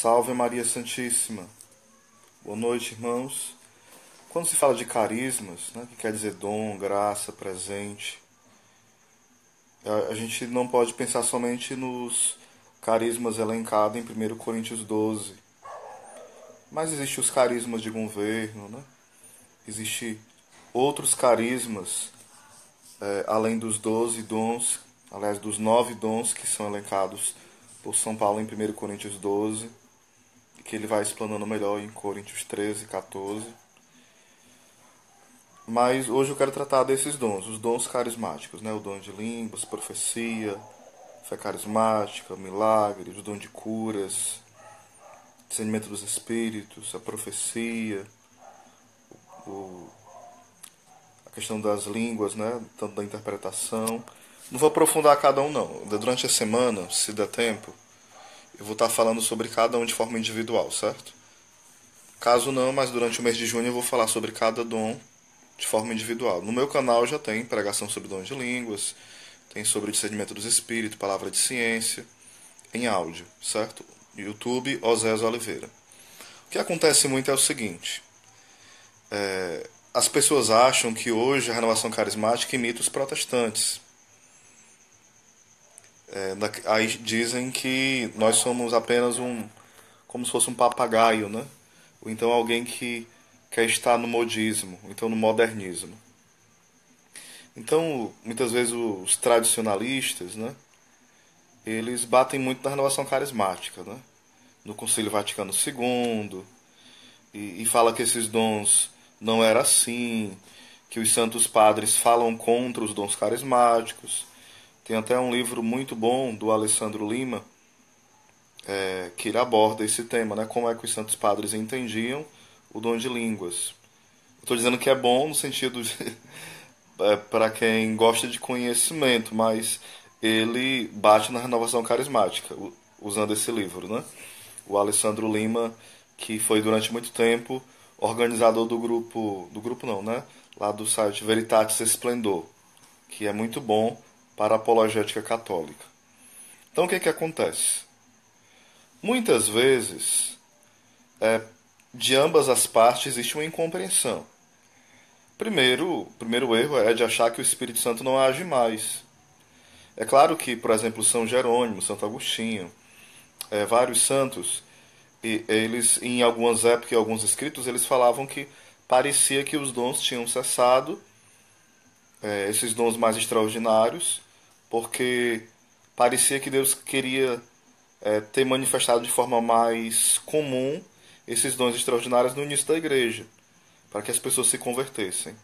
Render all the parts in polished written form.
Salve Maria Santíssima. Boa noite, irmãos. Quando se fala de carismas, né, que quer dizer dom, graça, presente, a gente não pode pensar somente nos carismas elencados em 1 Coríntios 12. Mas existem os carismas de governo, né? Existem outros carismas, além dos 12 dons, aliás, dos 9 dons que são elencados por São Paulo em 1 Coríntios 12, que ele vai explanando melhor em Coríntios 13 e 14. Mas hoje eu quero tratar desses dons, os dons carismáticos, né? O dom de línguas, profecia, fé carismática, milagres, o dom de curas, discernimento dos espíritos, a profecia, o, a questão das línguas, né? Tanto da interpretação. Não vou aprofundar cada um, não. Durante a semana, se der tempo, eu vou estar falando sobre cada um de forma individual, certo? Caso não, mas durante o mês de junho eu vou falar sobre cada dom de forma individual. No meu canal já tem pregação sobre dons de línguas, tem sobre discernimento dos espíritos, palavra de ciência, em áudio, certo? YouTube, Osés Oliveira. O que acontece muito é o seguinte: as pessoas acham que hoje a renovação carismática imita os protestantes. Aí dizem que nós somos apenas como se fosse um papagaio, né? Ou então alguém que quer estar no modismo, ou então no modernismo. Então, muitas vezes os tradicionalistas, né, eles batem muito na renovação carismática, né, no Concílio Vaticano II, e fala que esses dons não eram assim, que os santos padres falam contra os dons carismáticos. Tem até um livro muito bom do Alessandro Lima, que ele aborda esse tema, né, como é que os santos padres entendiam o dom de línguas. Estou dizendo que é bom no sentido de para quem gosta de conhecimento, mas ele bate na renovação carismática, usando esse livro, né? O Alessandro Lima, que foi durante muito tempo organizador do grupo não, né? Lá do site Veritatis Splendor, que é muito bom para a apologética católica. Então o que acontece? Muitas vezes, de ambas as partes existe uma incompreensão. O primeiro erro é de achar que o Espírito Santo não age mais. É claro que, por exemplo, São Jerônimo, Santo Agostinho, vários santos, e eles, em algumas épocas, em alguns escritos, eles falavam que parecia que os dons tinham cessado, esses dons mais extraordinários, porque parecia que Deus queria ter manifestado de forma mais comum esses dons extraordinários no início da igreja, para que as pessoas se convertessem.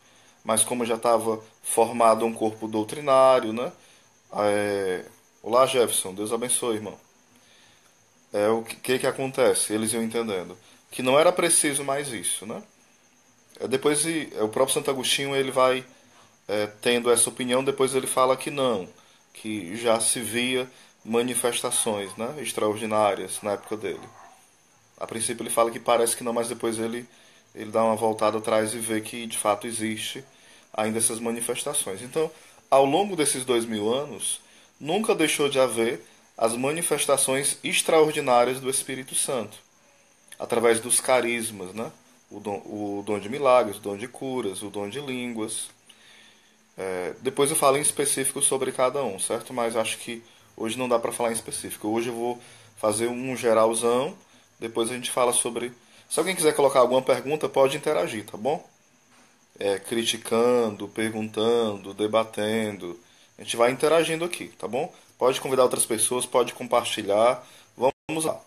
Mas como já estava formado um corpo doutrinário, né? Olá, Jefferson, Deus abençoe, irmão. O que acontece? Eles iam entendendo que não era preciso mais isso, né? Depois o próprio Santo Agostinho ele vai tendo essa opinião, depois ele fala que não, que já se via manifestações, né, extraordinárias na época dele. A princípio ele fala que parece que não, mas depois ele dá uma voltada atrás e vê que de fato existe ainda essas manifestações. Então, ao longo desses 2000 anos, nunca deixou de haver as manifestações extraordinárias do Espírito Santo, através dos carismas, né? O dom de milagres, o dom de curas, o dom de línguas. Depois eu falo em específico sobre cada um, certo? Mas acho que hoje não dá para falar em específico. Hoje eu vou fazer um geralzão, depois a gente fala sobre. Se alguém quiser colocar alguma pergunta, pode interagir, tá bom? Criticando, perguntando, debatendo. A gente vai interagindo aqui, tá bom? Pode convidar outras pessoas, pode compartilhar. Vamos lá,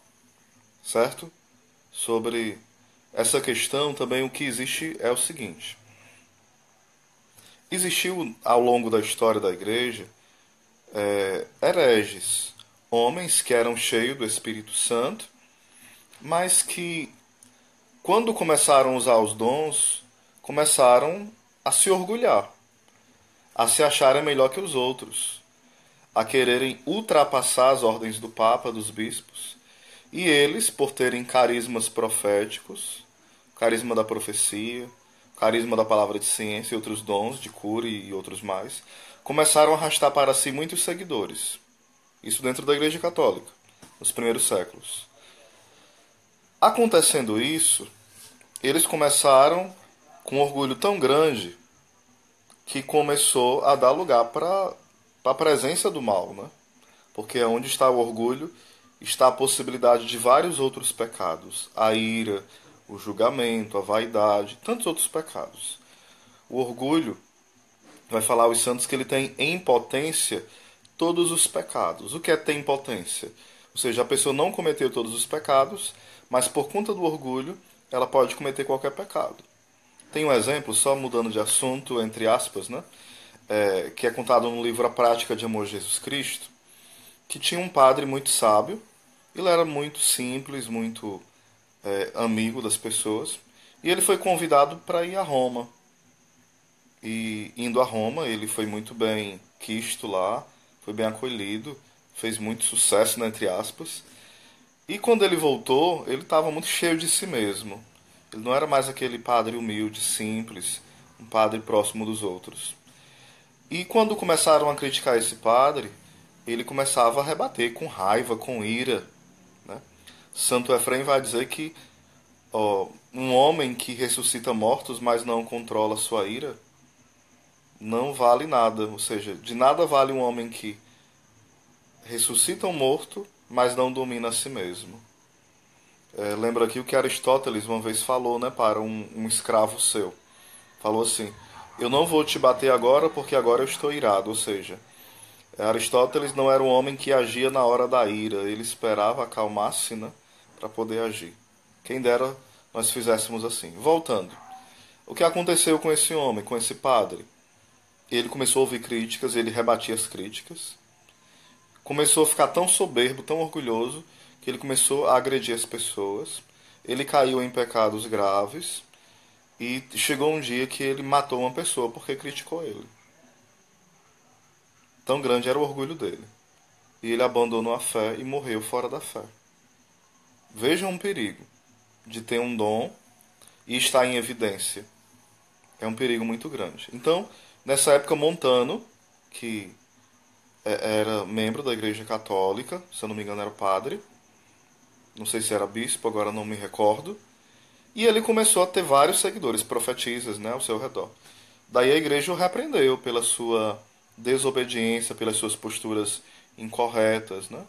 certo? Sobre essa questão também o que existe é o seguinte. Existiu ao longo da história da igreja hereges, homens que eram cheios do Espírito Santo, mas que quando começaram a usar os dons, começaram a se orgulhar, a se acharem melhor que os outros, a quererem ultrapassar as ordens do Papa, dos bispos, e eles, por terem carismas proféticos, carisma da profecia, carisma da palavra de ciência e outros dons de cura e outros mais, começaram a arrastar para si muitos seguidores. Isso dentro da Igreja Católica, nos primeiros séculos. Acontecendo isso, eles começaram com um orgulho tão grande que começou a dar lugar para a presença do mal, né? Porque onde está o orgulho, está a possibilidade de vários outros pecados. A ira, o julgamento, a vaidade, tantos outros pecados. O orgulho, vai falar aos santos que ele tem em potência todos os pecados. O que é ter em potência? Ou seja, a pessoa não cometeu todos os pecados, mas por conta do orgulho, ela pode cometer qualquer pecado. Tem um exemplo, só mudando de assunto, entre aspas, né? Que é contado no livro A Prática de Amor de Jesus Cristo, que tinha um padre muito sábio. Ele era muito simples, muito amigo das pessoas. E ele foi convidado para ir a Roma. E indo a Roma, ele foi muito bem quisto lá, foi bem acolhido, fez muito sucesso, né, entre aspas. E quando ele voltou, ele estava muito cheio de si mesmo. Ele não era mais aquele padre humilde, simples, um padre próximo dos outros. E quando começaram a criticar esse padre, ele começava a rebater com raiva, com ira, né? Santo Efrem vai dizer que um homem que ressuscita mortos, mas não controla sua ira, não vale nada. Ou seja, de nada vale um homem que ressuscita um morto, mas não domina a si mesmo. Lembra aqui o que Aristóteles uma vez falou, né, para um escravo seu. Falou assim: eu não vou te bater agora porque agora eu estou irado. Ou seja, Aristóteles não era um homem que agia na hora da ira, ele esperava acalmar-se, né, para poder agir. Quem dera nós fizéssemos assim. Voltando, o que aconteceu com esse homem, com esse padre? Ele começou a ouvir críticas, ele rebatia as críticas. Começou a ficar tão soberbo, tão orgulhoso, que ele começou a agredir as pessoas. Ele caiu em pecados graves e chegou um dia que ele matou uma pessoa porque criticou ele. Tão grande era o orgulho dele. E ele abandonou a fé e morreu fora da fé. Vejam um perigo de ter um dom e estar em evidência. É um perigo muito grande. Então, nessa época, Montano, que era membro da Igreja Católica, se eu não me engano era padre, não sei se era bispo, agora não me recordo, e ele começou a ter vários seguidores, profetisas, né, ao seu redor. Daí a igreja o repreendeu pela sua desobediência, pelas suas posturas incorretas, né?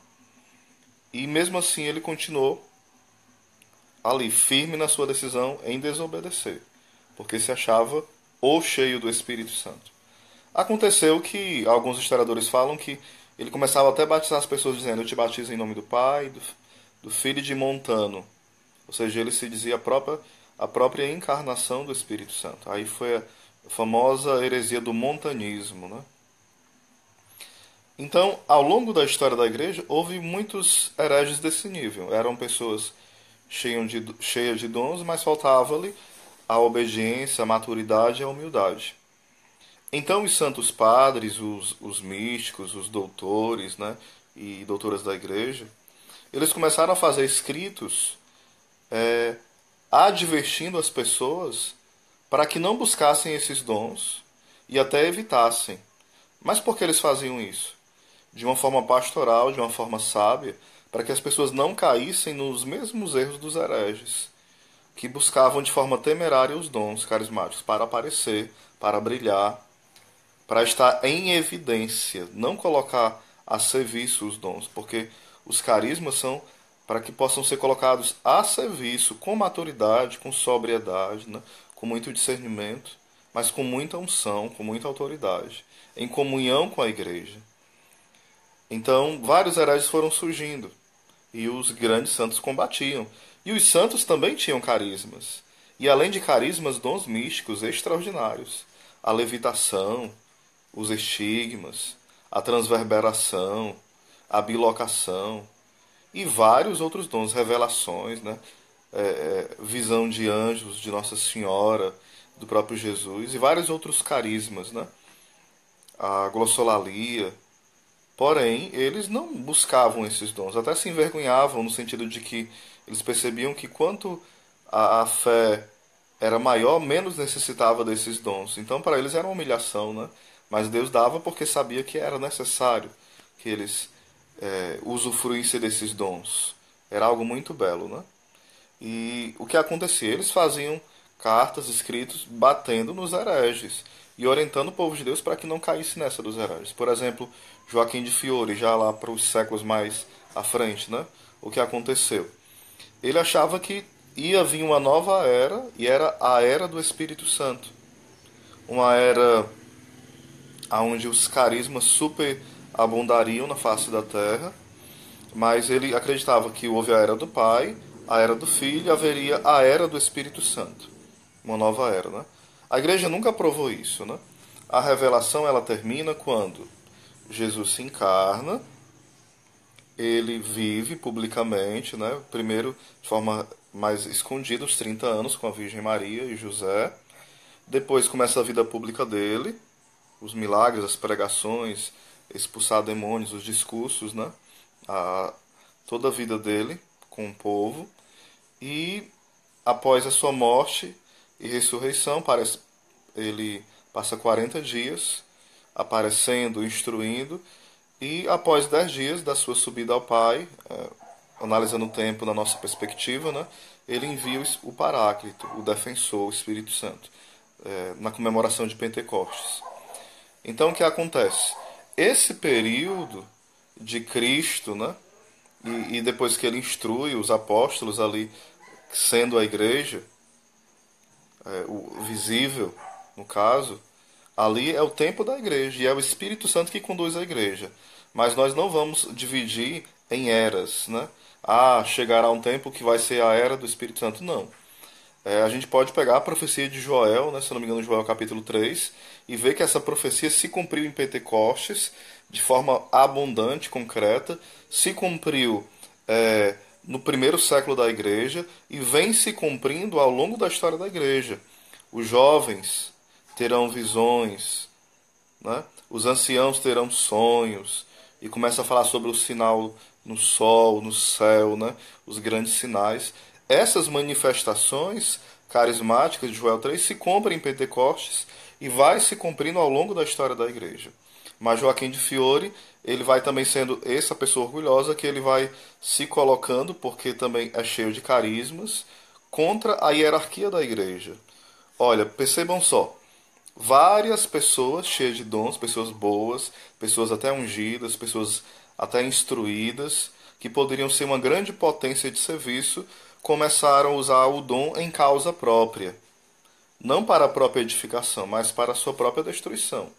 E mesmo assim ele continuou ali, firme na sua decisão em desobedecer, porque se achava o cheio do Espírito Santo. Aconteceu que alguns historiadores falam que ele começava até a batizar as pessoas dizendo: eu te batizo em nome do Pai, do Filho e de Montano. Ou seja, ele se dizia a própria encarnação do Espírito Santo. Aí foi a famosa heresia do montanismo, né? Então, ao longo da história da igreja, houve muitos hereges desse nível. Eram pessoas cheias de dons, mas faltava-lhe a obediência, a maturidade e a humildade. Então, os santos padres, os místicos, os doutores, né, e doutoras da igreja, eles começaram a fazer escritos advertindo as pessoas para que não buscassem esses dons e até evitassem. Mas por que eles faziam isso? De uma forma pastoral, de uma forma sábia, para que as pessoas não caíssem nos mesmos erros dos hereges, que buscavam de forma temerária os dons carismáticos para aparecer, para brilhar, para estar em evidência, não colocar a serviço os dons, porque os carismas são para que possam ser colocados a serviço com maturidade, com sobriedade, né? Com muito discernimento, mas com muita unção, com muita autoridade, em comunhão com a igreja. Então, vários hereges foram surgindo e os grandes santos combatiam. E os santos também tinham carismas. E além de carismas, dons místicos extraordinários. A levitação, os estigmas, a transverberação, a bilocação e vários outros dons, revelações, né? Visão de anjos, de Nossa Senhora, do próprio Jesus e vários outros carismas, né? A glossolalia. Porém, eles não buscavam esses dons, até se envergonhavam no sentido de que eles percebiam que quanto a fé era maior, menos necessitava desses dons. Então, para eles era uma humilhação, né? Mas Deus dava porque sabia que era necessário que eles usufruíssem desses dons. Era algo muito belo, né? E o que acontecia? Eles faziam cartas, escritos, batendo nos hereges e orientando o povo de Deus para que não caísse nessa dos hereges. Por exemplo, Joaquim de Fiore, já lá para os séculos mais à frente, né? O que aconteceu? Ele achava que ia vir uma nova era, e era a era do Espírito Santo. Uma era onde os carismas super abundariam na face da terra, mas ele acreditava que houve a era do Pai, a era do Filho e haveria a era do Espírito Santo. Uma nova era, né? A igreja nunca aprovou isso, né? A revelação ela termina quando Jesus se encarna, ele vive publicamente, né? Primeiro de forma mais escondida, os 30 anos com a Virgem Maria e José. Depois começa a vida pública dele, os milagres, as pregações, expulsar demônios, os discursos, né? A, toda a vida dele com o povo. E após a sua morte e ressurreição, ele passa 40 dias aparecendo, instruindo, e após 10 dias da sua subida ao Pai, analisando o tempo na nossa perspectiva, né, ele envia o Paráclito, o defensor, o Espírito Santo, na comemoração de Pentecostes. Então o que acontece? Esse período de Cristo, né, e depois que ele instrui os apóstolos ali, sendo a igreja, o visível, no caso, ali é o tempo da igreja e é o Espírito Santo que conduz a igreja. Mas nós não vamos dividir em eras, né? Ah, chegará um tempo que vai ser a era do Espírito Santo. Não. A gente pode pegar a profecia de Joel, né, se não me engano, Joel capítulo 3, e ver que essa profecia se cumpriu em Pentecostes de forma abundante, concreta, se cumpriu no primeiro século da igreja e vem se cumprindo ao longo da história da igreja. Os jovens terão visões, né? Os anciãos terão sonhos, e começa a falar sobre o sinal no sol, no céu, né? Os grandes sinais. Essas manifestações carismáticas de Joel 3 se cumprem em Pentecostes e vai se cumprindo ao longo da história da igreja. Mas Joaquim de Fiore, ele vai também sendo essa pessoa orgulhosa que ele vai se colocando, porque também é cheio de carismas, contra a hierarquia da igreja. Olha, percebam só, várias pessoas cheias de dons, pessoas boas, pessoas até ungidas, pessoas até instruídas, que poderiam ser uma grande potência de serviço, começaram a usar o dom em causa própria. Não para a própria edificação, mas para a sua própria destruição.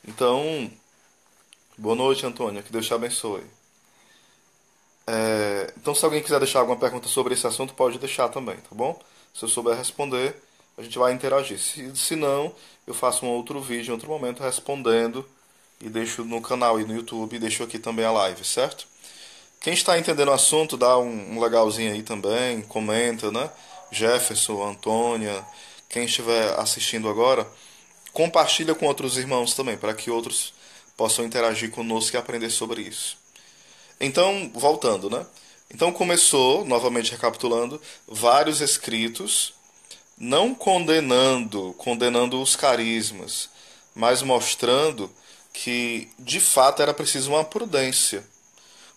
Então, boa noite, Antônia. Que Deus te abençoe. Então, se alguém quiser deixar alguma pergunta sobre esse assunto, pode deixar também, tá bom? Se eu souber responder, a gente vai interagir. Se não, eu faço um outro vídeo em outro momento respondendo e deixo no canal e no YouTube e deixo aqui também a live, certo? Quem está entendendo o assunto, dá um legalzinho aí também, comenta, né? Jefferson, Antônia, quem estiver assistindo agora, compartilha com outros irmãos também, para que outros possam interagir conosco e aprender sobre isso. Então, voltando, né? Então começou, novamente recapitulando, vários escritos, não condenando os carismas, mas mostrando que de fato era preciso uma prudência.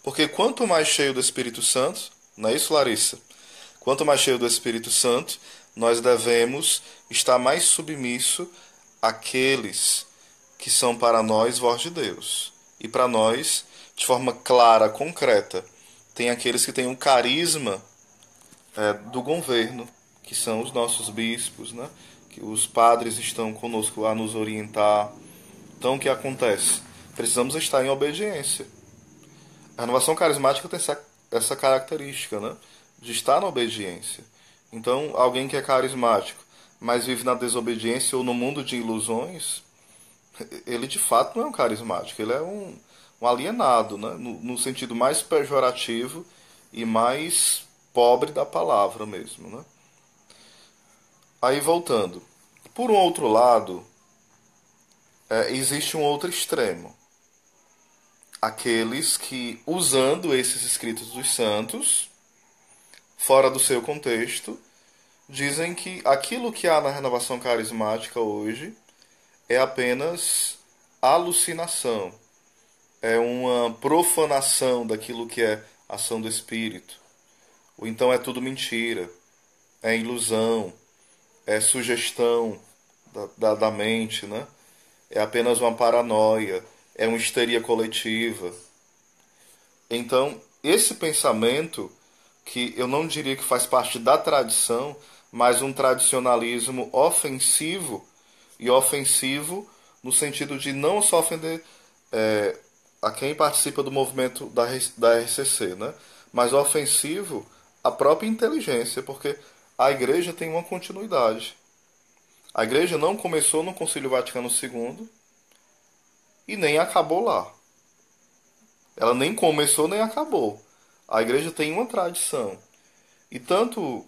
Porque quanto mais cheio do Espírito Santo, não é isso, Larissa? Quanto mais cheio do Espírito Santo, nós devemos estar mais submisso àqueles que são para nós voz de Deus. E para nós, de forma clara, concreta, tem aqueles que têm o carisma do governo, que são os nossos bispos, né? Que os padres estão conosco a nos orientar. Então, o que acontece? Precisamos estar em obediência. A renovação carismática tem essa característica, né? De estar na obediência. Então, alguém que é carismático, mas vive na desobediência ou no mundo de ilusões, ele de fato não é um carismático, ele é um alienado, né? No sentido mais pejorativo e mais pobre da palavra mesmo, né? Aí voltando. Por um outro lado, existe um outro extremo. Aqueles que, usando esses escritos dos santos, fora do seu contexto, dizem que aquilo que há na renovação carismática hoje é apenas alucinação, é uma profanação daquilo que é ação do Espírito. ou então é tudo mentira, é ilusão, é sugestão da mente, né? É apenas uma paranoia, é uma histeria coletiva. Então, esse pensamento, que eu não diria que faz parte da tradição, mas um tradicionalismo ofensivo, e ofensivo no sentido de não só ofender é, a quem participa do movimento da RCC, né? Mas ofensivo à própria inteligência, porque a igreja tem uma continuidade. A igreja não começou no Concílio Vaticano II e nem acabou lá. Ela nem começou nem acabou. A igreja tem uma tradição. E tanto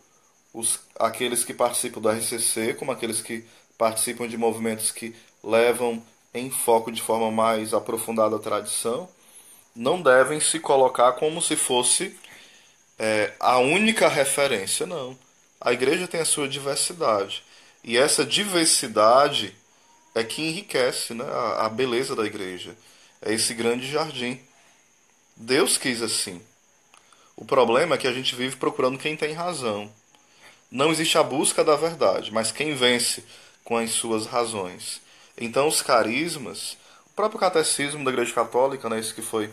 aqueles que participam do RCC, como aqueles que participam de movimentos que levam em foco de forma mais aprofundada a tradição, não devem se colocar como se fosse a única referência, não. A igreja tem a sua diversidade. E essa diversidade é que enriquece, né, a beleza da igreja. É esse grande jardim. Deus quis assim. O problema é que a gente vive procurando quem tem razão. Não existe a busca da verdade, mas quem vence com as suas razões. Então, os carismas, o próprio catecismo da Igreja Católica, né, esse que foi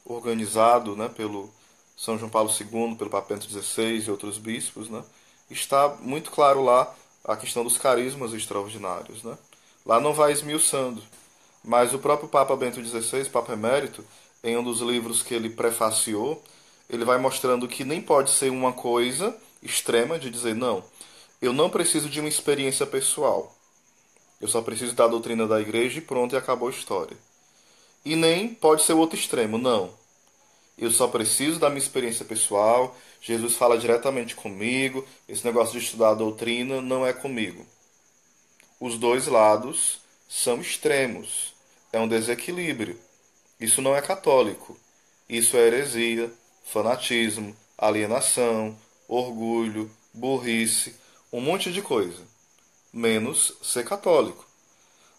organizado, né, pelo São João Paulo II, pelo Papa Bento XVI e outros bispos, né, está muito claro lá a questão dos carismas extraordinários. Né. Lá não vai esmiuçando, mas o próprio Papa Bento XVI, Papa Emérito, em um dos livros que ele prefaciou, ele vai mostrando que nem pode ser uma coisa extrema de dizer, não, eu não preciso de uma experiência pessoal. Eu só preciso da doutrina da igreja e pronto, e acabou a história. E nem pode ser o outro extremo, não. Eu só preciso da minha experiência pessoal, Jesus fala diretamente comigo, esse negócio de estudar a doutrina não é comigo. Os dois lados são extremos. É um desequilíbrio. Isso não é católico. Isso é heresia, fanatismo, alienação, orgulho, burrice, um monte de coisa. Menos ser católico.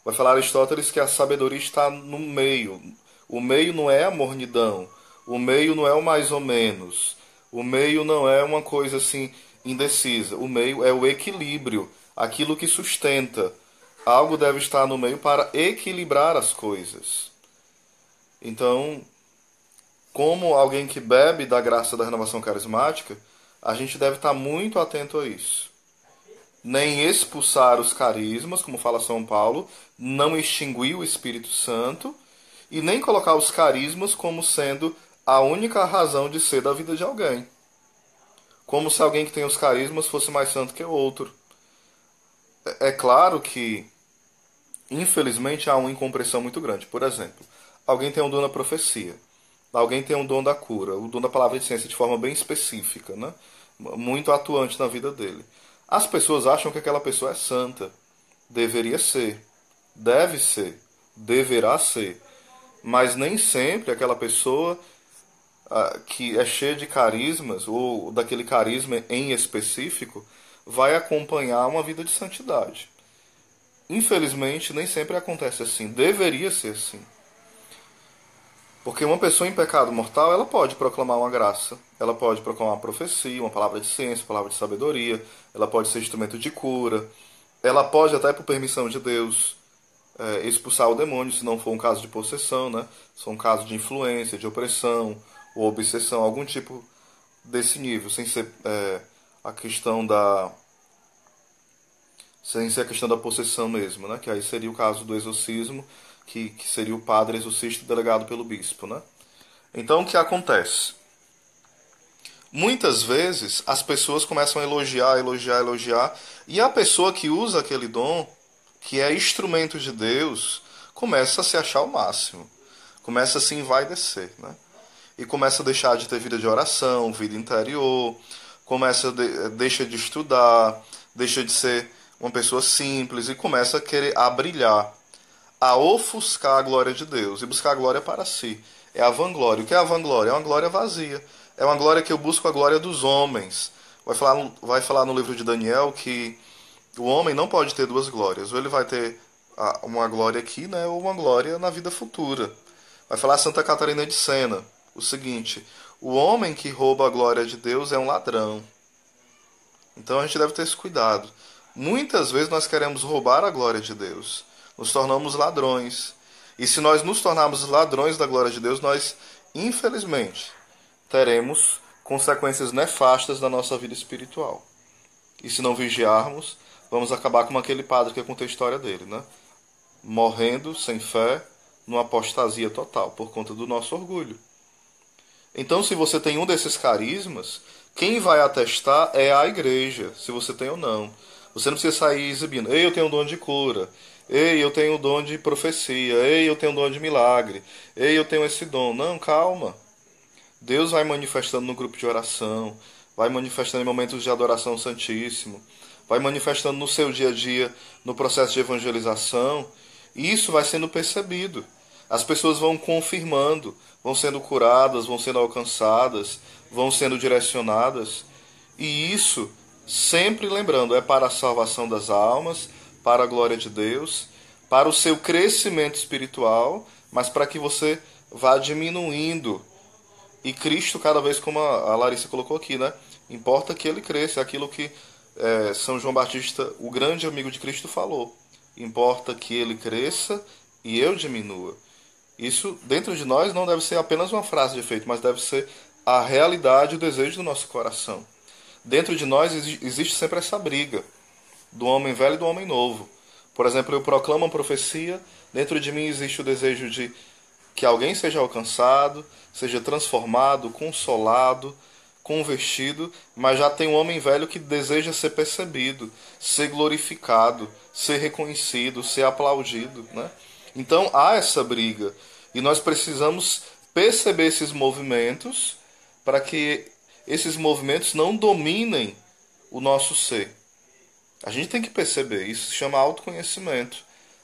Vai falar Aristóteles que a sabedoria está no meio. O meio não é a mornidão. O meio não é o mais ou menos. O meio não é uma coisa assim indecisa. O meio é o equilíbrio, aquilo que sustenta. Algo deve estar no meio para equilibrar as coisas. Então, como alguém que bebe da graça da renovação carismática, a gente deve estar muito atento a isso. Nem expulsar os carismas, como fala São Paulo, não extinguir o Espírito Santo, e nem colocar os carismas como sendo a única razão de ser da vida de alguém. Como se alguém que tem os carismas fosse mais santo que o outro. É claro que, infelizmente, há uma incompreensão muito grande. Por exemplo, alguém tem um dom da profecia. Alguém tem um dom da cura, o dom da palavra de ciência de forma bem específica, né? Muito atuante na vida dele. As pessoas acham que aquela pessoa é santa. Deveria ser, deve ser, deverá ser. Mas nem sempre aquela pessoa que é cheia de carismas, ou daquele carisma em específico, vai acompanhar uma vida de santidade. Infelizmente, nem sempre acontece assim. Deveria ser assim. Porque uma pessoa em pecado mortal, ela pode proclamar uma graça, ela pode proclamar uma profecia, uma palavra de ciência, uma palavra de sabedoria, ela pode ser instrumento de cura, ela pode até por permissão de Deus expulsar o demônio, se não for um caso de possessão, né? Se for um caso de influência, de opressão ou obsessão, algum tipo desse nível, sem ser a questão da sem ser a questão da possessão mesmo, né? Que aí seria o caso do exorcismo, que seria o padre exorcista delegado pelo bispo, né? Então o que acontece? Muitas vezes as pessoas começam a elogiar, elogiar, elogiar, e a pessoa que usa aquele dom, que é instrumento de Deus, começa a se achar o máximo. Começa a se envaidecer, né? E começa a deixar de ter vida de oração, vida interior, deixa de estudar, deixa de ser uma pessoa simples e começa a querer a brilhar, a ofuscar a glória de Deus e buscar a glória para si. É a vanglória. O que é a vanglória? É uma glória vazia. É uma glória que eu busco a glória dos homens. Vai falar no livro de Daniel que o homem não pode ter duas glórias. Ou ele vai ter uma glória aqui, né, ou uma glória na vida futura. Vai falar Santa Catarina de Sena o seguinte: O homem que rouba a glória de Deus é um ladrão. Então a gente deve ter esse cuidado. Muitas vezes nós queremos roubar a glória de Deus. Nos tornamos ladrões. E se nós nos tornarmos ladrões da glória de Deus, nós, infelizmente, teremos consequências nefastas na nossa vida espiritual. E se não vigiarmos, vamos acabar como aquele padre que eu contei a história dele, né? Morrendo sem fé, numa apostasia total, por conta do nosso orgulho. Então, se você tem um desses carismas, quem vai atestar é a igreja, se você tem ou não. Você não precisa sair exibindo: ei, eu tenho um dom de cura. Ei, eu tenho um dom de profecia. Ei, eu tenho um dom de milagre. Ei, eu tenho esse dom. Não, calma. Deus vai manifestando no grupo de oração, vai manifestando em momentos de adoração ao Santíssimo, vai manifestando no seu dia a dia, no processo de evangelização, e isso vai sendo percebido. As pessoas vão confirmando, vão sendo curadas, vão sendo alcançadas, vão sendo direcionadas, e isso, sempre lembrando, é para a salvação das almas, para a glória de Deus, para o seu crescimento espiritual, mas para que você vá diminuindo. E Cristo, cada vez, como a Larissa colocou aqui, né? Importa que ele cresça, é aquilo que São João Batista, o grande amigo de Cristo, falou. Importa que ele cresça e eu diminua. Isso, dentro de nós, não deve ser apenas uma frase de efeito, mas deve ser a realidade e o desejo do nosso coração. Dentro de nós existe sempre essa briga do homem velho e do homem novo. Por exemplo, eu proclamo uma profecia, dentro de mim existe o desejo de que alguém seja alcançado, seja transformado, consolado, convertido, mas já tem um homem velho que deseja ser percebido, ser glorificado, ser reconhecido, ser aplaudido, né? Então há essa briga e nós precisamos perceber esses movimentos para que esses movimentos não dominem o nosso ser. A gente tem que perceber, isso se chama autoconhecimento,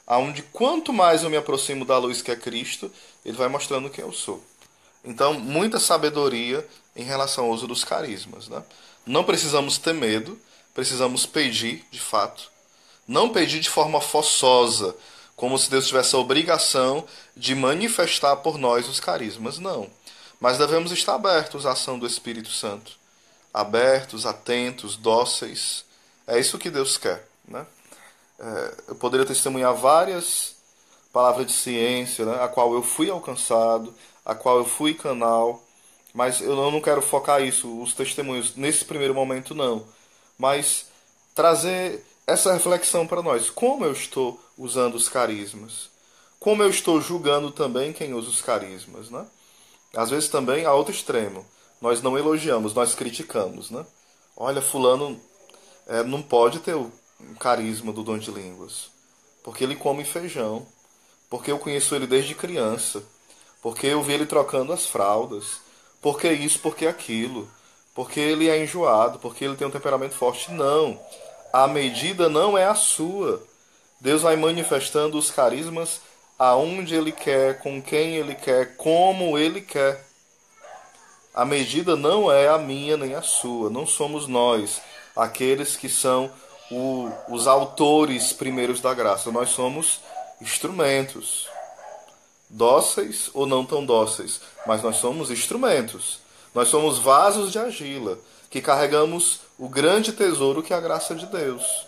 aonde quanto mais eu me aproximo da luz que é Cristo, ele vai mostrando quem eu sou. Então, muita sabedoria em relação ao uso dos carismas, né? Não precisamos ter medo, precisamos pedir, de fato. Não pedir de forma forçosa, como se Deus tivesse a obrigação de manifestar por nós os carismas, não. Mas devemos estar abertos à ação do Espírito Santo. Abertos, atentos, dóceis. É isso que Deus quer, né? Eu poderia testemunhar várias palavras de ciência, né, a qual eu fui alcançado, a qual eu fui canal, mas eu não quero focar isso, os testemunhos, nesse primeiro momento não. Mas trazer essa reflexão para nós. Como eu estou usando os carismas? Como eu estou julgando também quem usa os carismas, né? Às vezes também a outro extremo. Nós não elogiamos, nós criticamos, né? Olha, fulano não pode ter o carisma do dom de línguas, porque ele come feijão, porque eu conheço ele desde criança, porque eu vi ele trocando as fraldas, porque isso, porque aquilo, porque ele é enjoado, porque ele tem um temperamento forte. Não, a medida não é a sua. Deus vai manifestando os carismas aonde ele quer, com quem ele quer, como ele quer. A medida não é a minha nem a sua. Não somos nós aqueles que são os autores primeiros da graça. Nós somos instrumentos. Dóceis ou não tão dóceis. Mas nós somos instrumentos. Nós somos vasos de argila que carregamos o grande tesouro que é a graça de Deus.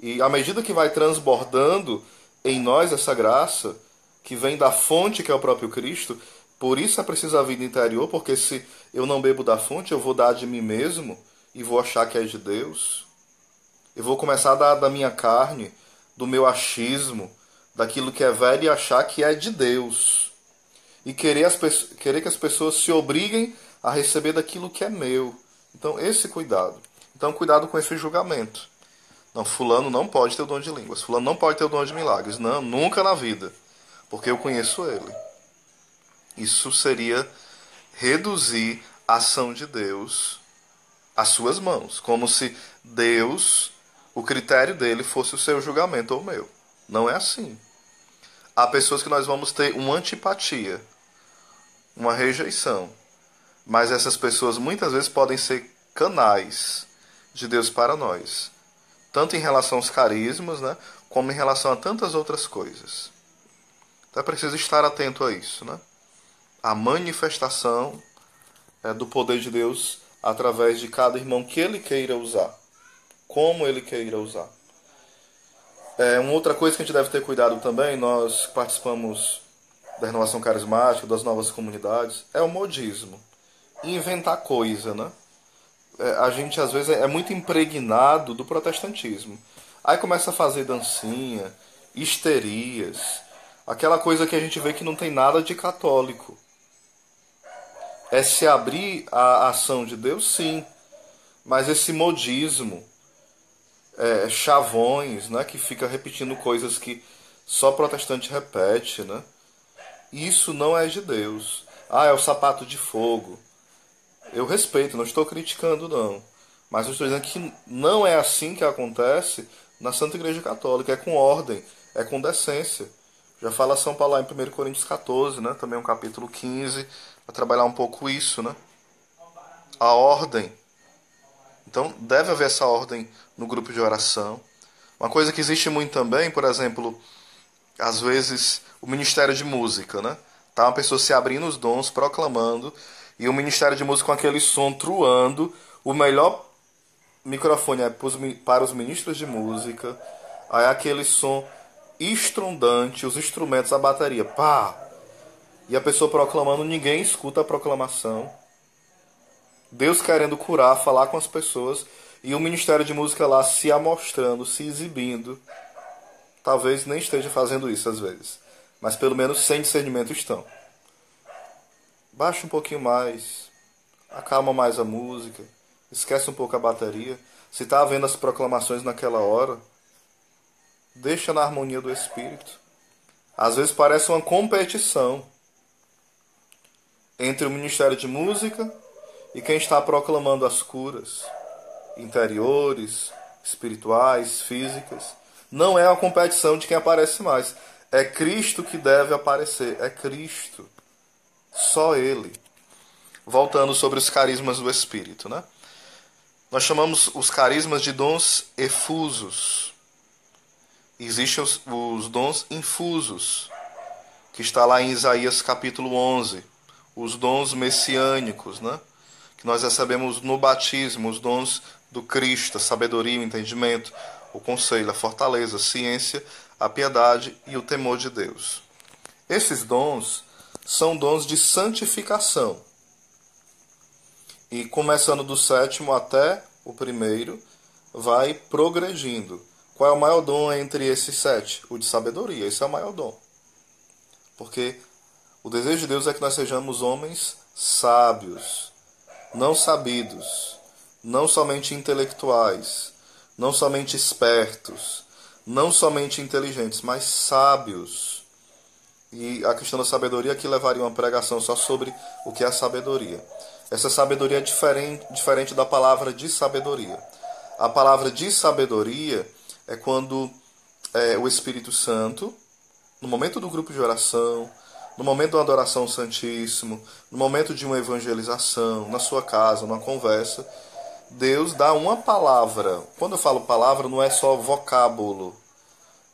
E à medida que vai transbordando em nós essa graça, que vem da fonte que é o próprio Cristo, por isso é preciso a vida interior, porque se eu não bebo da fonte, eu vou dar de mim mesmo e vou achar que é de Deus. Eu vou começar a dar da minha carne, do meu achismo, daquilo que é velho e achar que é de Deus. E querer que as pessoas se obriguem a receber daquilo que é meu. Então, esse cuidado. Então, cuidado com esse julgamento. Não, fulano não pode ter o dom de línguas. Fulano não pode ter o dom de milagres. Não, nunca na vida. Porque eu conheço ele. Isso seria reduzir a ação de Deus às suas mãos. Como se Deus, o critério dele, fosse o seu julgamento ou o meu. Não é assim. Há pessoas que nós vamos ter uma antipatia, uma rejeição. Mas essas pessoas muitas vezes podem ser canais de Deus para nós. Tanto em relação aos carismas, né, como em relação a tantas outras coisas. Então é preciso estar atento a isso, né? A manifestação do poder de Deus através de cada irmão que ele queira usar, como ele queira usar. Uma outra coisa que a gente deve ter cuidado também, nós participamos da renovação carismática, das novas comunidades, é o modismo. Inventar coisa, né? A gente às vezes é muito impregnado do protestantismo. Aí começa a fazer dancinha, histerias, aquela coisa que a gente vê que não tem nada de católico. É se abrir à ação de Deus, sim, mas esse modismo, chavões, né, que fica repetindo coisas que só protestante repete, né? Isso não é de Deus. Ah, é o sapato de fogo. Eu respeito, não estou criticando não. Mas eu estou dizendo que não é assim que acontece na Santa Igreja Católica. É com ordem, é com decência. Já fala São Paulo lá em 1 Coríntios 14, né? Também um capítulo 15, para trabalhar um pouco isso, né? A ordem. Então deve haver essa ordem no grupo de oração. Uma coisa que existe muito também, por exemplo, às vezes o Ministério de Música, né? Tá uma pessoa se abrindo os dons, proclamando, e o Ministério de Música com aquele som truando. O melhor microfone é para os ministros de música. Aí aquele som estrondante, os instrumentos, a bateria, pá! E a pessoa proclamando, ninguém escuta a proclamação. Deus querendo curar, falar com as pessoas, e o Ministério de Música lá se amostrando, se exibindo. Talvez nem esteja fazendo isso às vezes, mas pelo menos sem discernimento estão. Baixa um pouquinho mais, acalma mais a música, esquece um pouco a bateria. Se está havendo as proclamações naquela hora, deixa na harmonia do Espírito. Às vezes parece uma competição entre o Ministério de Música e quem está proclamando as curas interiores, espirituais, físicas. Não é a competição de quem aparece mais. É Cristo que deve aparecer. É Cristo. Só Ele. Voltando sobre os carismas do Espírito, né? Nós chamamos os carismas de dons efusos. Existem os dons infusos, que está lá em Isaías capítulo 11. Os dons messiânicos, né? Que nós recebemos no batismo, os dons do Cristo, a sabedoria, o entendimento, o conselho, a fortaleza, a ciência, a piedade e o temor de Deus. Esses dons são dons de santificação. E começando do 7º até o 1º, vai progredindo. Qual é o maior dom entre esses 7? O de sabedoria. Esse é o maior dom. Porque o desejo de Deus é que nós sejamos homens sábios, não sabidos, não somente intelectuais, não somente espertos, não somente inteligentes, mas sábios. E a questão da sabedoria aqui levaria uma pregação só sobre o que é a sabedoria. Essa sabedoria é diferente da palavra de sabedoria. A palavra de sabedoria é quando o Espírito Santo, no momento do grupo de oração, no momento de uma adoração ao Santíssimo, no momento de uma evangelização, na sua casa, numa conversa, Deus dá uma palavra. Quando eu falo palavra, não é só vocábulo,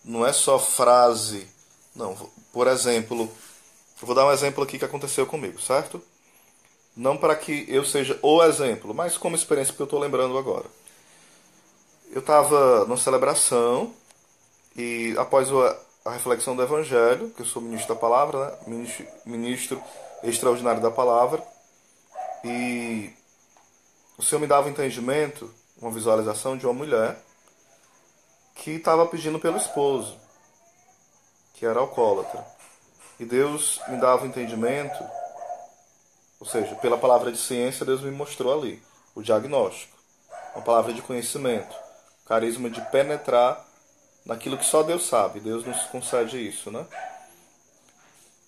não é só frase. Não, por exemplo, eu vou dar um exemplo aqui que aconteceu comigo, certo? Não para que eu seja o exemplo, mas como experiência que eu estou lembrando agora. Eu estava numa celebração e após a reflexão do Evangelho, que eu sou ministro da palavra, né? Ministro extraordinário da palavra, e o Senhor me dava um entendimento, uma visualização de uma mulher que estava pedindo pelo esposo, que era alcoólatra. E Deus me dava um entendimento, ou seja, pela palavra de ciência, Deus me mostrou ali o diagnóstico, uma palavra de conhecimento, carisma de penetrar naquilo que só Deus sabe. Deus nos concede isso, né?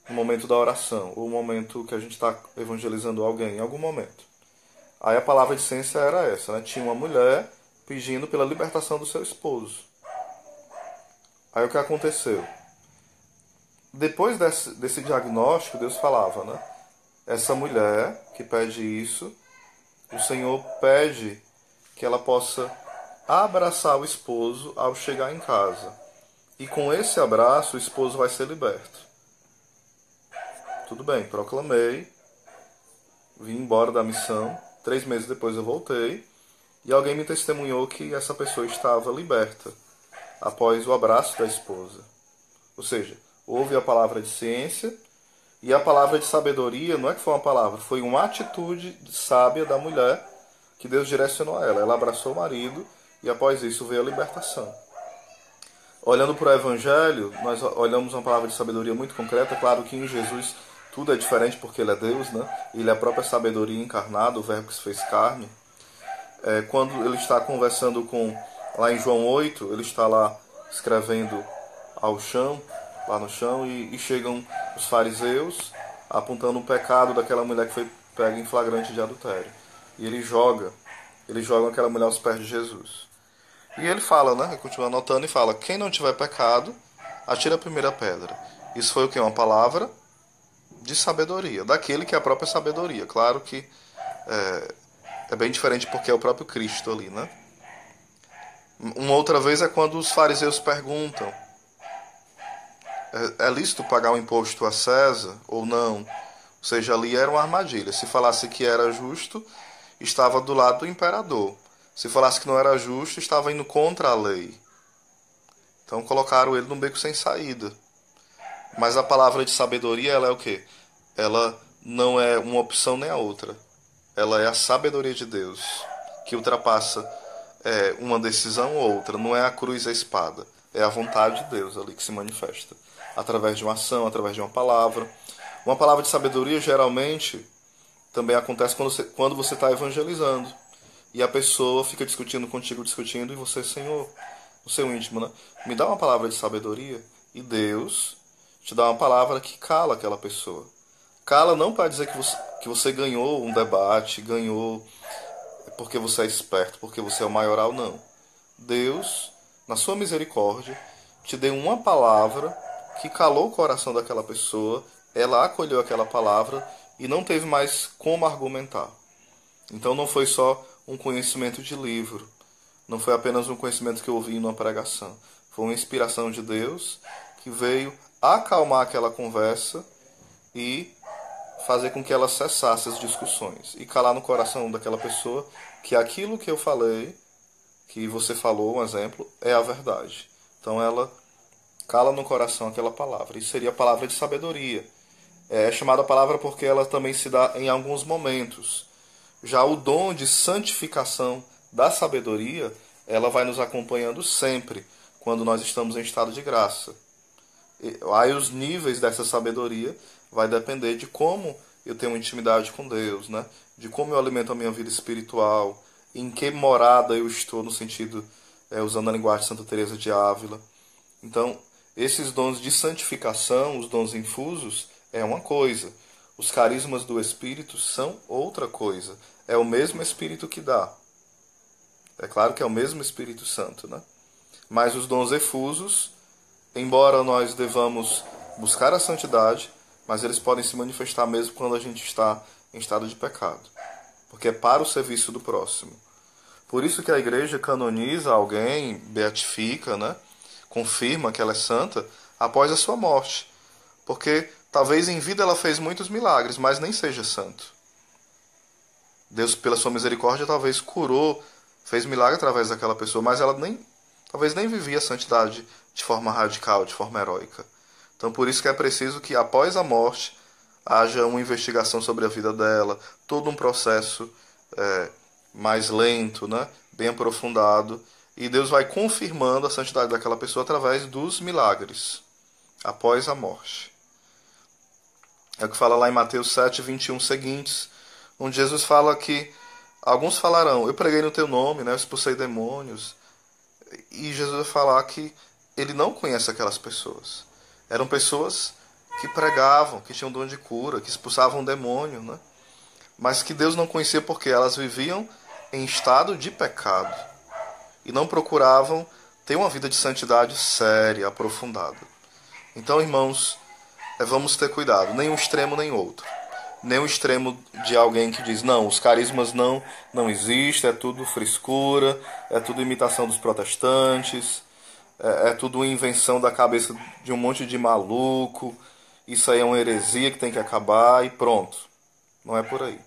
No momento da oração, ou no momento que a gente está evangelizando alguém, em algum momento. Aí a palavra de ciência era essa, né? Tinha uma mulher pedindo pela libertação do seu esposo. Aí o que aconteceu? Depois desse diagnóstico, Deus falava, né? Essa mulher que pede isso, o Senhor pede que ela possa abraçar o esposo ao chegar em casa. E com esse abraço, o esposo vai ser liberto. Tudo bem, proclamei. vim embora da missão. 3 meses depois eu voltei e alguém me testemunhou que essa pessoa estava liberta após o abraço da esposa. Ou seja, houve a palavra de ciência e a palavra de sabedoria não é que foi uma palavra, foi uma atitude sábia da mulher que Deus direcionou a ela. Ela abraçou o marido e após isso veio a libertação. Olhando para o Evangelho, nós olhamos uma palavra de sabedoria muito concreta. Claro que em Jesus tudo é diferente porque Ele é Deus, né? Ele é a própria sabedoria encarnada, o Verbo que se fez carne. Quando Ele está conversando lá em João 8, Ele está lá escrevendo ao chão, lá no chão, e chegam os fariseus apontando o pecado daquela mulher que foi pega em flagrante de adultério. E eles jogam aquela mulher aos pés de Jesus. E ele fala, né? Ele continua anotando e fala: quem não tiver pecado, atira a primeira pedra. Isso foi o que? Uma palavra de sabedoria, daquele que é a própria sabedoria. Claro que é bem diferente porque é o próprio Cristo ali, né? Uma outra vez é quando os fariseus perguntam: é lícito pagar um imposto a César ou não? Ou seja, ali era uma armadilha. Se falasse que era justo, estava do lado do imperador. Se falasse que não era justo, estava indo contra a lei. Então colocaram ele num beco sem saída. Mas a palavra de sabedoria, ela é o quê? Ela não é uma opção nem a outra. Ela é a sabedoria de Deus, que ultrapassa uma decisão ou outra. Não é a cruz e a espada. É a vontade de Deus ali que se manifesta. Através de uma ação, através de uma palavra. Uma palavra de sabedoria, geralmente, também acontece quando você está evangelizando. E a pessoa fica discutindo contigo, discutindo, e você, Senhor, no seu íntimo, né? Me dá uma palavra de sabedoria. E Deus te dá uma palavra que cala aquela pessoa. Cala não para dizer que você ganhou um debate, ganhou porque você é esperto, porque você é o maioral, não. Deus, na sua misericórdia, te deu uma palavra que calou o coração daquela pessoa, ela acolheu aquela palavra e não teve mais como argumentar. Então não foi só um conhecimento de livro, não foi apenas um conhecimento que eu ouvi numa pregação. Foi uma inspiração de Deus que veio acalmar aquela conversa e fazer com que ela cessasse as discussões e calar no coração daquela pessoa que aquilo que eu falei, que você falou, um exemplo, é a verdade. Então ela cala no coração aquela palavra. Isso seria a palavra de sabedoria. É chamada palavra porque ela também se dá em alguns momentos. Já o dom de santificação da sabedoria, ela vai nos acompanhando sempre, quando nós estamos em estado de graça. Aí os níveis dessa sabedoria vai depender de como eu tenho intimidade com Deus, né? De como eu alimento a minha vida espiritual, em que morada eu estou, no sentido, usando a linguagem de Santa Teresa de Ávila. Então, esses dons de santificação, os dons infusos, é uma coisa. Os carismas do Espírito são outra coisa. É o mesmo Espírito que dá. É claro que é o mesmo Espírito Santo, né? Mas os dons efusos, embora nós devamos buscar a santidade, mas eles podem se manifestar mesmo quando a gente está em estado de pecado. Porque é para o serviço do próximo. Por isso que a igreja canoniza alguém, beatifica, né? Confirma que ela é santa após a sua morte. Porque talvez em vida ela fez muitos milagres, mas nem seja santo. Deus, pela sua misericórdia, talvez curou, fez milagre através daquela pessoa, mas ela talvez nem vivia a santidade de forma radical, de forma heróica. Então, por isso que é preciso que, após a morte, haja uma investigação sobre a vida dela, todo um processo mais lento, né? Bem aprofundado, e Deus vai confirmando a santidade daquela pessoa através dos milagres, após a morte. É o que fala lá em Mateus 7, 21 seguintes, onde Jesus fala que alguns falarão: eu preguei no teu nome, né, eu expulsei demônios. E Jesus vai falar que ele não conhece aquelas pessoas. Eram pessoas que pregavam, que tinham dom de cura, que expulsavam o demônio, né? Mas que Deus não conhecia porque elas viviam em estado de pecado e não procuravam ter uma vida de santidade séria, aprofundada. Então, irmãos, vamos ter cuidado, nem um extremo nem outro. Nem o extremo de alguém que diz: não, os carismas não existem, é tudo frescura, é tudo imitação dos protestantes, é tudo invenção da cabeça de um monte de maluco, isso aí é uma heresia que tem que acabar e pronto. Não é por aí.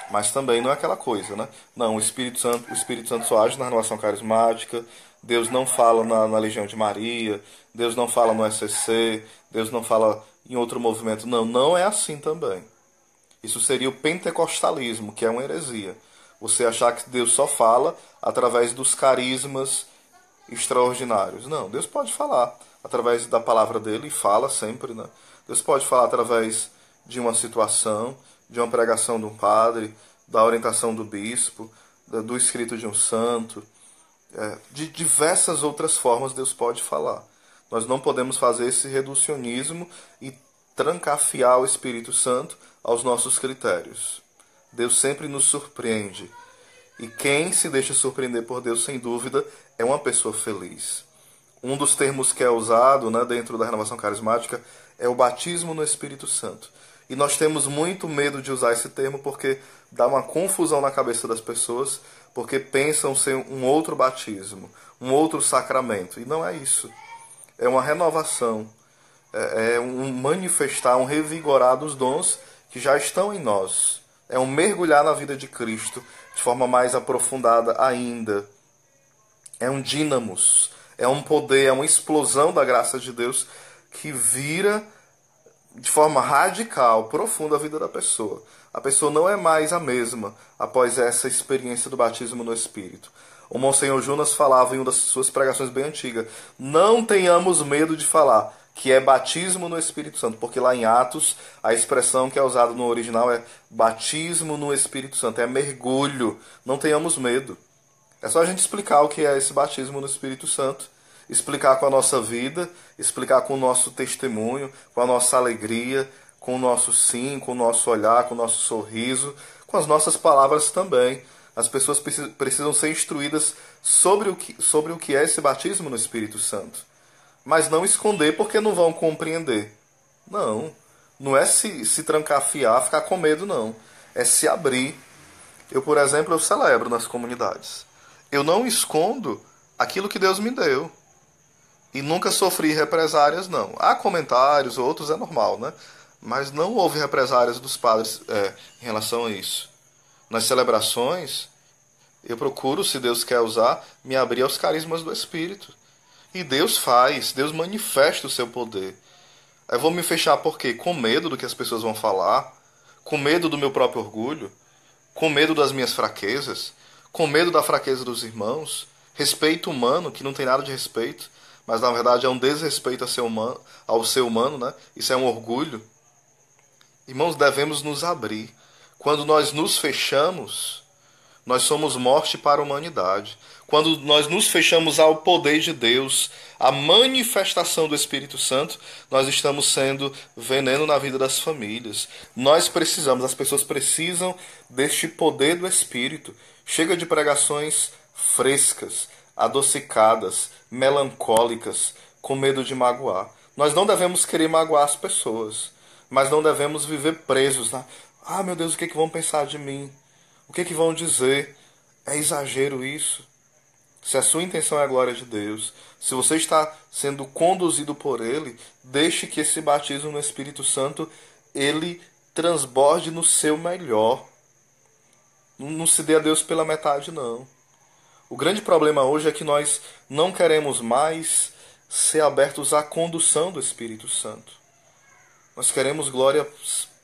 Mas também não é aquela coisa, né? Não, o Espírito Santo só age na renovação carismática, Deus não fala na Legião de Maria, Deus não fala no SCC, Deus não fala em outro movimento. Não, não é assim também. Isso seria o pentecostalismo, que é uma heresia. Você achar que Deus só fala através dos carismas extraordinários. Não, Deus pode falar através da palavra dele, e fala sempre, né? Deus pode falar através de uma situação, de uma pregação de um padre, da orientação do bispo, do escrito de um santo. De diversas outras formas Deus pode falar. Nós não podemos fazer esse reducionismo e trancafiar o Espírito Santo aos nossos critérios. Deus sempre nos surpreende. E quem se deixa surpreender por Deus, sem dúvida, é uma pessoa feliz. Um dos termos que é usado, né, dentro da renovação carismática é o batismo no Espírito Santo. E nós temos muito medo de usar esse termo porque dá uma confusão na cabeça das pessoas, porque pensam ser um outro batismo, um outro sacramento. E não é isso. É uma renovação, é um manifestar, um revigorar dos dons que já estão em nós. É um mergulhar na vida de Cristo de forma mais aprofundada ainda. É um dínamos, é um poder, é uma explosão da graça de Deus que vira de forma radical, profunda a vida da pessoa. A pessoa não é mais a mesma após essa experiência do batismo no Espírito. O Monsenhor Jonas falava em uma das suas pregações bem antigas: não tenhamos medo de falar que é batismo no Espírito Santo, porque lá em Atos a expressão que é usada no original é batismo no Espírito Santo, é mergulho. Não tenhamos medo. É só a gente explicar o que é esse batismo no Espírito Santo, explicar com a nossa vida, explicar com o nosso testemunho, com a nossa alegria, com o nosso sim, com o nosso olhar, com o nosso sorriso, com as nossas palavras também. As pessoas precisam ser instruídas sobre o que é esse batismo no Espírito Santo. Mas não esconder porque não vão compreender. Não, não é se trancafiar, ficar com medo, não. É se abrir. Eu, por exemplo, eu celebro nas comunidades. Eu não escondo aquilo que Deus me deu. E nunca sofri represárias, não. Há comentários, outros é normal, né? Mas não houve represárias dos padres em relação a isso. Nas celebrações, eu procuro, se Deus quer usar, me abrir aos carismas do Espírito. E Deus faz, Deus manifesta o seu poder. Eu vou me fechar por quê? Com medo do que as pessoas vão falar, com medo do meu próprio orgulho, com medo das minhas fraquezas, com medo da fraqueza dos irmãos, respeito humano, que não tem nada de respeito, mas na verdade é um desrespeito ao ser humano, né? Isso é um orgulho. Irmãos, devemos nos abrir. Quando nós nos fechamos, nós somos morte para a humanidade. Quando nós nos fechamos ao poder de Deus, à manifestação do Espírito Santo, nós estamos sendo veneno na vida das famílias. Nós precisamos, as pessoas precisam deste poder do Espírito. Chega de pregações frescas, adocicadas, melancólicas, com medo de magoar. Nós não devemos querer magoar as pessoas, mas não devemos viver presos, né? Ah, meu Deus, o que é que vão pensar de mim? O que é que vão dizer? É exagero isso? Se a sua intenção é a glória de Deus, se você está sendo conduzido por Ele, deixe que esse batismo no Espírito Santo, ele transborde no seu melhor. Não se dê a Deus pela metade, não. O grande problema hoje é que nós não queremos mais ser abertos à condução do Espírito Santo. Nós queremos glória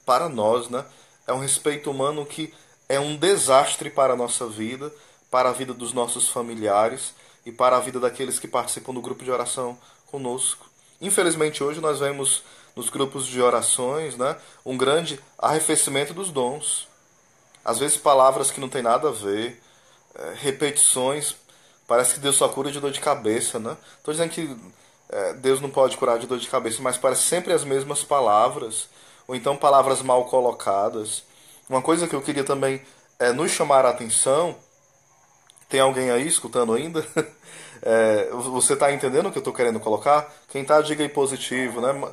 para nós, né? É um respeito humano que é um desastre para a nossa vida, para a vida dos nossos familiares e para a vida daqueles que participam do grupo de oração conosco. Infelizmente hoje nós vemos nos grupos de orações, né, um grande arrefecimento dos dons. Às vezes palavras que não tem nada a ver, repetições, parece que Deus só cura de dor de cabeça, né? Estou dizendo que Deus não pode curar de dor de cabeça, mas parece sempre as mesmas palavras, ou então palavras mal colocadas. Uma coisa que eu queria também nos chamar a atenção, tem alguém aí escutando ainda? Você está entendendo o que eu estou querendo colocar? Quem está, diga aí positivo, né?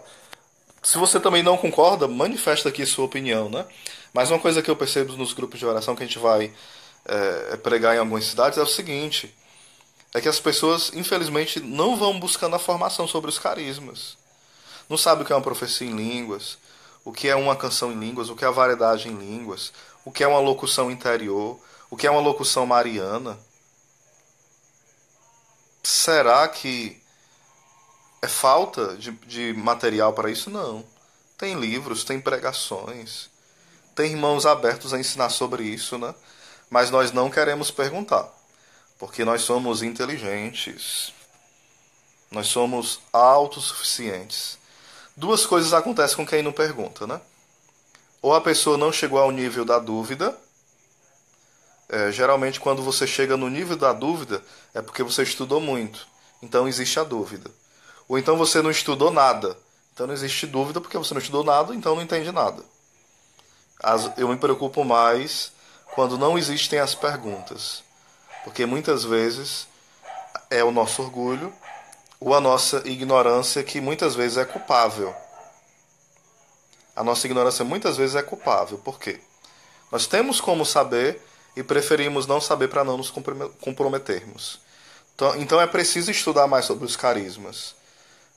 Se você também não concorda, manifesta aqui sua opinião, né? Mas uma coisa que eu percebo nos grupos de oração que a gente vai pregar em algumas cidades é o seguinte: é que as pessoas, infelizmente, não vão buscando a formação sobre os carismas. Não sabe o que é uma profecia em línguas, o que é uma canção em línguas, o que é a variedade em línguas, o que é uma locução interior, o que é uma locução mariana. Será que é falta de material para isso? Não. Tem livros, tem pregações, tem irmãos abertos a ensinar sobre isso, né? Mas nós não queremos perguntar, porque nós somos inteligentes, nós somos autossuficientes. Duas coisas acontecem com quem não pergunta, né? Ou a pessoa não chegou ao nível da dúvida. Geralmente, quando você chega no nível da dúvida, é porque você estudou muito. Então, existe a dúvida. Ou então você não estudou nada. Então, não existe dúvida porque você não estudou nada, então não entende nada. Eu me preocupo mais quando não existem as perguntas. Porque muitas vezes é o nosso orgulho ou a nossa ignorância que muitas vezes é culpável. A nossa ignorância muitas vezes é culpável. Por quê? Nós temos como saber e preferimos não saber para não nos comprometermos. Então é preciso estudar mais sobre os carismas.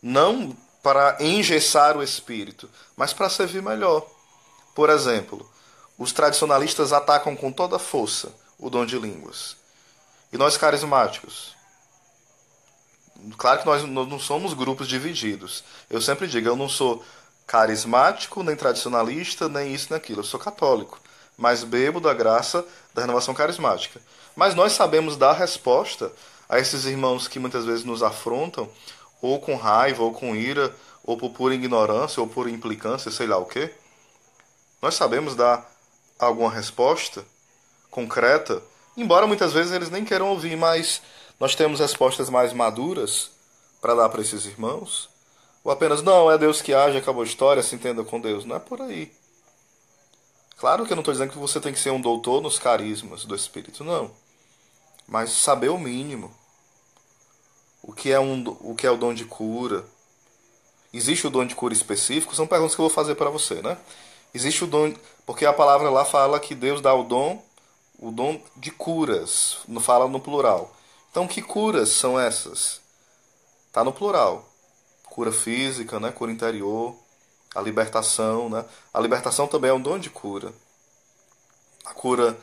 Não para engessar o espírito, mas para servir melhor. Por exemplo, os tradicionalistas atacam com toda força o dom de línguas. E nós carismáticos? Claro que nós não somos grupos divididos. Eu sempre digo, eu não sou carismático, nem tradicionalista, nem isso, nem aquilo. Eu sou católico, mas bebo da graça da renovação carismática. Mas nós sabemos dar resposta a esses irmãos que muitas vezes nos afrontam, ou com raiva, ou com ira, ou por pura ignorância, ou por implicância, sei lá o quê. Nós sabemos dar alguma resposta concreta, embora muitas vezes eles nem queiram ouvir, mas nós temos respostas mais maduras para dar para esses irmãos. Ou apenas, não, é Deus que age, acabou a história, se entenda com Deus. Não é por aí. Claro que eu não estou dizendo que você tem que ser um doutor nos carismas do Espírito, não. Mas saber o mínimo. O que é o dom de cura? Existe o dom de cura específico? São perguntas que eu vou fazer para você, né? Existe o dom... Porque a palavra lá fala que Deus dá o dom de curas. Não fala no plural. Então, que curas são essas? Está no plural. Cura física, né? Cura interior, a libertação, né? A libertação também é um dom de cura. A cura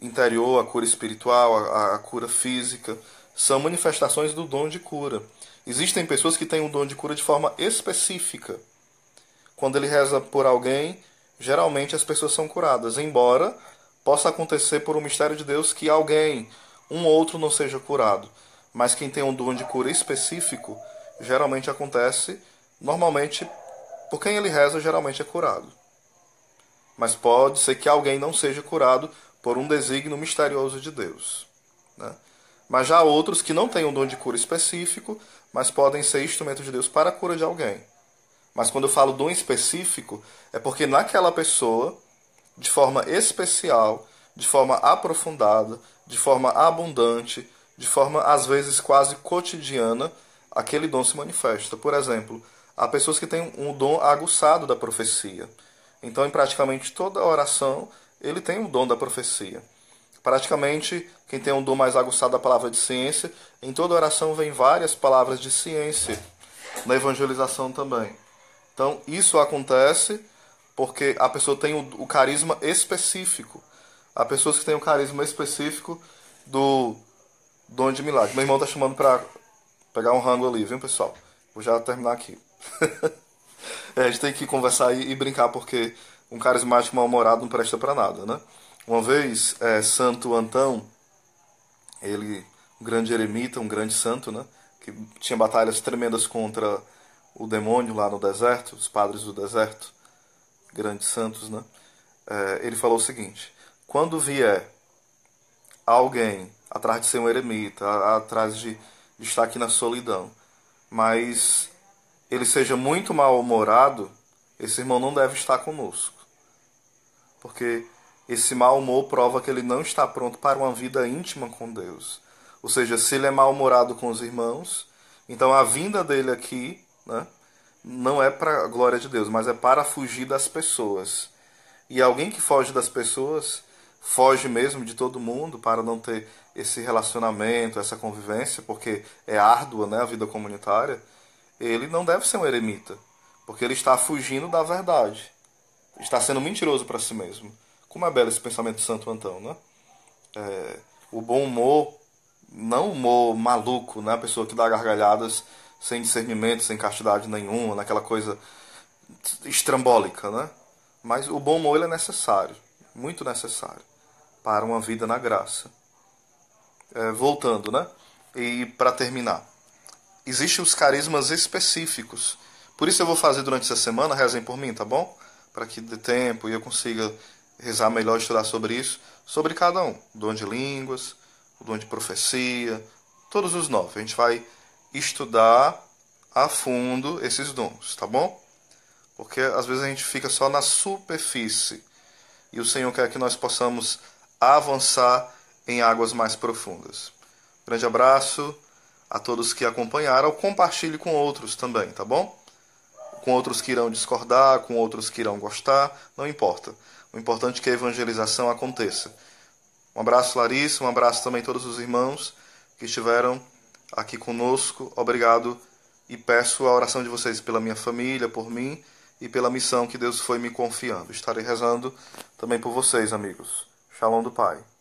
interior, a cura espiritual, a cura física, são manifestações do dom de cura. Existem pessoas que têm um dom de cura de forma específica. Quando ele reza por alguém, geralmente as pessoas são curadas, embora possa acontecer por um mistério de Deus que alguém, um outro, não seja curado. Mas quem tem um dom de cura específico, geralmente acontece, normalmente, por quem ele reza, geralmente é curado. Mas pode ser que alguém não seja curado por um desígnio misterioso de Deus, né? Mas já há outros que não têm um dom de cura específico, mas podem ser instrumentos de Deus para a cura de alguém. Mas quando eu falo dom específico, é porque naquela pessoa, de forma especial, de forma aprofundada, de forma abundante, de forma às vezes quase cotidiana, aquele dom se manifesta. Por exemplo, há pessoas que têm um dom aguçado da profecia. Então, em praticamente toda oração, ele tem o dom da profecia. Praticamente, quem tem um dom mais aguçado da palavra de ciência, em toda oração vem várias palavras de ciência. Na evangelização também. Então, isso acontece porque a pessoa tem o carisma específico. Há pessoas que têm o carisma específico do dom de milagre. Meu irmão tá chamando para pegar um rango ali, viu, pessoal? Vou já terminar aqui. A gente tem que conversar e brincar, porque um carismático mal-humorado não presta para nada, né? Uma vez, Santo Antão, ele, um grande eremita, um grande santo, né? Que tinha batalhas tremendas contra o demônio lá no deserto, os padres do deserto, grandes santos, né? Ele falou o seguinte: quando vier alguém atrás de ser um eremita, atrás de estar aqui na solidão, mas ele seja muito mal-humorado, esse irmão não deve estar conosco. Porque esse mau humor prova que ele não está pronto para uma vida íntima com Deus. Ou seja, se ele é mal-humorado com os irmãos, então a vinda dele aqui, né, não é para a glória de Deus, mas é para fugir das pessoas. E alguém que foge das pessoas, foge mesmo de todo mundo para não ter esse relacionamento, essa convivência, porque é árdua, né, a vida comunitária. Ele não deve ser um eremita, porque ele está fugindo da verdade. Está sendo mentiroso para si mesmo. Como é belo esse pensamento de Santo Antão, né? O bom humor, não humor maluco, né? A pessoa que dá gargalhadas sem discernimento, sem castidade nenhuma, naquela coisa estrambólica, né? Mas o bom humor ele é necessário, muito necessário, para uma vida na graça. Voltando, né? E para terminar, existem os carismas específicos. Por isso eu vou fazer durante essa semana, rezem por mim, tá bom? Para que dê tempo e eu consiga rezar melhor, estudar sobre isso, sobre cada um. O dom de línguas, o dom de profecia, todos os 9. A gente vai estudar a fundo esses dons, tá bom? Porque às vezes a gente fica só na superfície. E o Senhor quer que nós possamos avançar em águas mais profundas. Grande abraço a todos que acompanharam. Compartilhe com outros também, tá bom? Com outros que irão discordar, com outros que irão gostar, não importa. O importante é que a evangelização aconteça. Um abraço, Larissa, um abraço também a todos os irmãos que estiveram aqui conosco. Obrigado e peço a oração de vocês pela minha família, por mim e pela missão que Deus foi me confiando. Estarei rezando também por vocês, amigos. Shalom do Pai.